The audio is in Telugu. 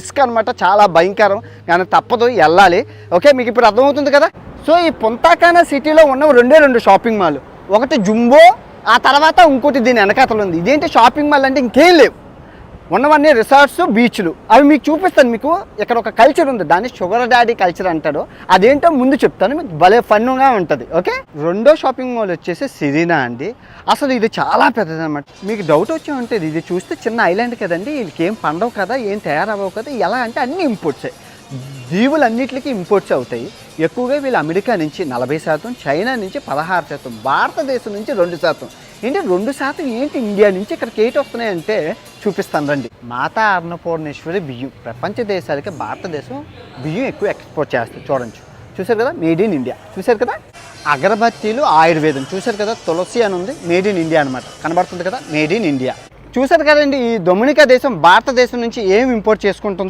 రిస్క్ అనమాట, చాలా భయంకరం, కానీ తప్పదు, వెళ్ళాలి. ఓకే, మీకు ఇప్పుడు అర్థమవుతుంది కదా. సో ఈ పుంతాకానా సిటీలో ఉన్న రెండు షాపింగ్ మాల్, ఒకటి జుంబో, ఆ తర్వాత ఇంకోటి దీని వెనకాతలు ఉంది. ఇదేంటి షాపింగ్ మాల్ అంటే ఇంకేం లేవు, ఉన్నవన్నీ రిసార్ట్స్, బీచ్లు. అవి మీకు చూపిస్తాను. మీకు ఇక్కడ ఒక కల్చర్ ఉంది, దాన్ని షుగర్ డాడీ కల్చర్ అంటారు. అదేంటో ముందు చెప్తాను, మీకు భలే ఫన్గా ఉంటుంది. ఓకే, రెండో షాపింగ్ మాల్ వచ్చేసి సిరీనా అండి. అసలు ఇది చాలా పెద్దది అనమాట. మీకు డౌట్ వచ్చి ఉంటుంది, ఇది చూస్తే చిన్న ఐలాండ్ కదండి, వీళ్ళకి ఏం పండవు కదా, ఏం తయారవ్వవు కదా, ఎలా అంటే అన్నీ ఇంపోర్ట్సే. దీవులన్నిటికీ ఇంపోర్ట్స్ అవుతాయి. ఎక్కువగా వీళ్ళు అమెరికా నుంచి 40%, చైనా నుంచి 16%, భారతదేశం నుంచి 2%. ఏంటి 2% ఏంటి ఇండియా నుంచి ఇక్కడికి ఏంటి వస్తున్నాయంటే చూపిస్తాను రండి. మాతా అన్నపూర్ణేశ్వరి బియ్యం, ప్రపంచ దేశాలకి భారతదేశం బియ్యం ఎక్కువ ఎక్స్పోర్ట్ చేస్తుంది. చూసారు కదా, మేడ్ ఇన్ ఇండియా. చూసారు కదా, అగరబత్తీలు, ఆయుర్వేదం. చూసారు కదా, తులసి అని ఉంది, మేడ్ ఇన్ ఇండియా అనమాట, కనబడుతుంది కదా, మేడ్ ఇన్ ఇండియా. చూసారు కదండి, ఈ డొమినికా దేశం భారతదేశం నుంచి ఏం ఇంపోర్ట్ చేసుకుంటుందో.